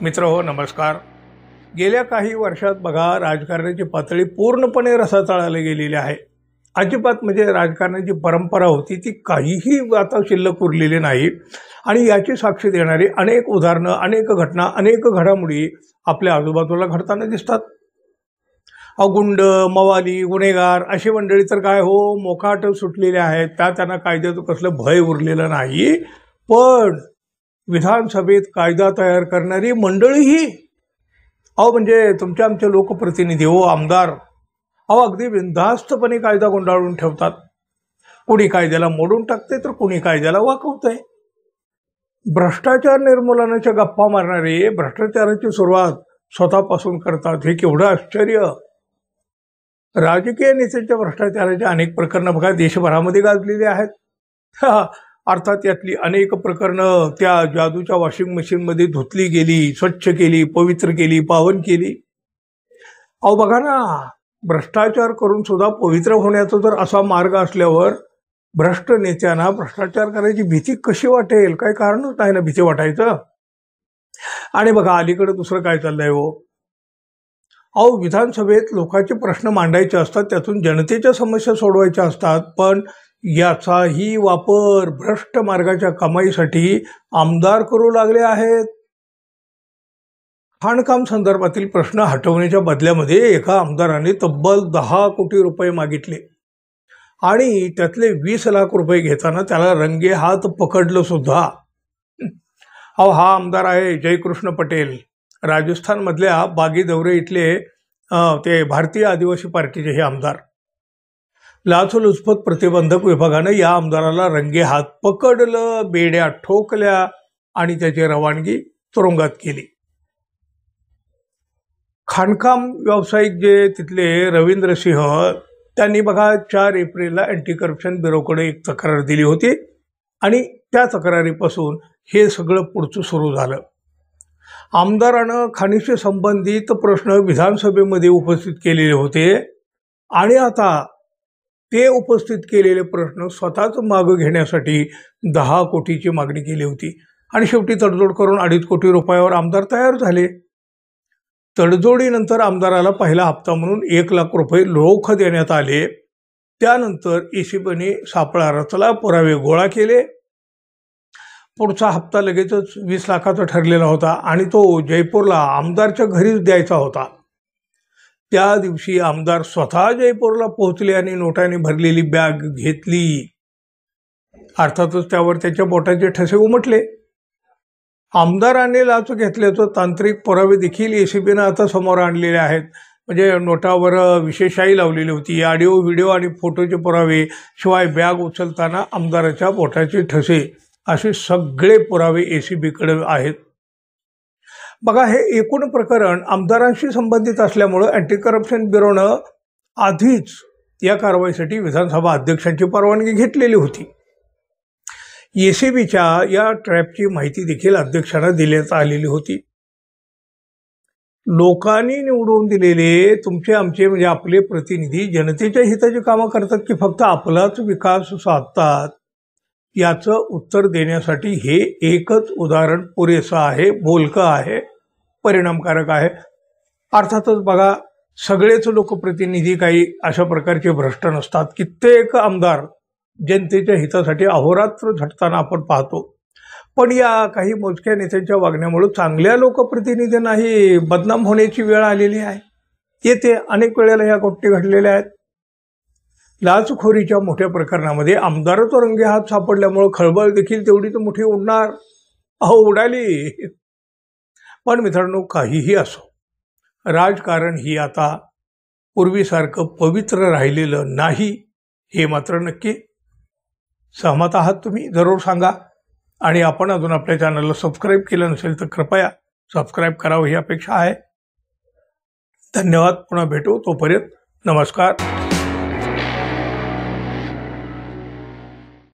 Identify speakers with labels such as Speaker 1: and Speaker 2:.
Speaker 1: मित्र हो नमस्कार। गेल्या काही वर्षात बघा राजकारणाची पातळी पूर्णपणे रसातळाला गेलेली आहे। अजिबात म्हणजे राजकारणाची परंपरा होती ती काहीही आता शिल्लक उरलेली नाही आणि याची साक्ष देणारी अनेक उदाहरणं, अनेक घटना, अनेक घडामोडी आपल्या आजूबाजूला घडताना दिसतात। गुंड, मवाली, गुन्हेगार अशी मंडळी तर काय हो मोकाट सुटलेले आहेत, त्यांना कायद्याचं कसलं भय उरलेलं नाही। पण विधानसभेत कायदा तयार करणारी मंडळीही म्हणजे तुमचे आमचे लोकप्रतिनिधी आमदार अगदी बिनधास्तपणे कायदा गुंडाळून ठेवतात। कोणी कायद्याला मोडून टाकते तर कोणी कायद्याला वाकवतंय। भ्रष्टाचार निर्मूलनाच्या गप्पा मारणारे भ्रष्टाचाराची सुरुवात स्वतःपासून करतात, हे केवढं आश्चर्य। राजकीय नेत्यांच्या भ्रष्टाचाराच्या अनेक प्रकरणं बघा देशभरामध्ये गाजलेली आहेत। अर्थात यातली अनेक प्रकरणं त्या जादूच्या वॉशिंग मशीनमध्ये धुतली गेली, स्वच्छ केली, पवित्र केली, पावन केली। बघा ना, भ्रष्टाचार करून सुद्धा पवित्र होण्याचा जर असा मार्ग असल्यावर भ्रष्ट नेत्यांना भ्रष्टाचार करायची भीती कशी वाटेल? काही कारणच नाही ना भीती वाटायचं। आणि बघा अलीकडे दुसरं काय चाललंय विधानसभेत लोकांचे प्रश्न मांडायचे असतात, त्यातून जनतेच्या समस्या सोडवायच्या असतात, पण याचाही वापर भ्रष्ट मार्गाच्या कमाईसाठी आमदार करू लागले आहेत। खाणकाम संदर्भातील प्रश्न हटवण्याच्या बदल्यामध्ये एका आमदाराने तब्बल 10 कोटी रुपये मागितले आणि त्यातले 20 लाख रुपये घेताना त्याला रंगे हात पकडलं सुद्धा। हा आमदार आहे जयकृष्ण पटेल, राजस्थान मधल्या बागी दौरे इथले ते भारतीय आदिवासी पार्टीचे हे आमदार। लाचलुचपत प्रतिबंधक विभागानं या आमदाराला रंगे हात पकडलं, बेड्या ठोकल्या आणि त्याची रवानगी तुरुंगात केली। खाणकाम व्यावसायिक जे तिथले रवींद्र सिंह त्यांनी बघा 4 एप्रिलला अँटी करप्शन ब्युरोकडे एक तक्रार दिली होती आणि त्या तक्रारीपासून हे सगळं पुढचं सुरू झालं। आमदारानं खाणीशी संबंधित प्रश्न विधानसभेमध्ये उपस्थित केलेले होते आणि आता ते उपस्थित केलेले प्रश्न स्वतःच मागं घेण्यासाठी 10 कोटीची मागणी केली होती आणि शेवटी तडजोड करून 2.5 कोटी रुपयावर आमदार तयार झाले। तडजोडीनंतर आमदाराला पहिला हप्ता म्हणून 1 लाख रुपये रोख देण्यात आले। त्यानंतर एसीबीने सापळा रचला, पुरावे गोळा केले। पुढचा हप्ता लगेचच 20 लाखाचा ठरलेला होता आणि तो जयपूरला आमदारच्या घरीच द्यायचा होता। त्या दिवशी आमदार स्वतः जयपूरला पोहोचले आणि नोटाने भरलेली बॅग घेतली। अर्थातच त्यावर त्याच्या बोटाचे ठसे उमटले। आमदाराने लाच घेतल्याचं तांत्रिक पुरावे देखील एसीबीनं आता समोर आणलेले आहेत। म्हणजे नोटावर विशेषशाही लावलेली होती, ऑडिओ, व्हिडिओ आणि फोटोचे पुरावे, शिवाय बॅग उचलताना आमदाराच्या बोटाचे ठसे, असे सगळे पुरावे एसीबीकडे आहेत। बघा हे एकूण प्रकरण आमदारांशी संबंधित असल्यामुळे अँटी करप्शन ब्युरोनं आधीच या कारवाईसाठी विधानसभा अध्यक्षांची परवानगी घेतलेली होती। एसीबीच्या या ट्रॅपची माहिती देखील अध्यक्षांना देण्यात आलेली होती। लोकांनी निवडून दिलेले तुमचे आमचे म्हणजे आपले प्रतिनिधी जनतेच्या हिताची कामं करतात की फक्त आपलाच विकास साधतात, याचं उत्तर देण्यासाठी हे एकच उदाहरण पुरेसं आहे, बोलकं आहे, परिणामकारक आहे। अर्थातच बघा सगळेच लोकप्रतिनिधी काही अशा प्रकारचे भ्रष्ट नसतात। कित्येक आमदार जनतेच्या हितासाठी अहोरात्र झटताना आपण पाहतो, पण या काही मोजक्या नेत्यांच्या वागण्यामुळे चांगल्या लोकप्रतिनिधींनाही बदनाम होण्याची वेळ आलेली आहे। येते अनेक वेळेला या गोष्टी घडलेल्या आहेत। लाचखोरीच्या मोठ्या प्रकरणामध्ये आमदारच रंगे हात सापडल्यामुळे खळबळ देखील तेवढीच मोठी उडणार, उडाली। पण मित्रांनो काहीही असो, राजकारण ही आता पूर्वीसारखं पवित्र राहिलेलं नाही, हे मात्र नक्की। सहमत आहात तुम्ही? जरूर सांगा। आणि आपण अजून आपल्या चॅनलला सबस्क्राईब केलं नसेल तर कृपया सबस्क्राईब करावं ही अपेक्षा आहे। धन्यवाद। पुन्हा भेटू, तोपर्यंत नमस्कार।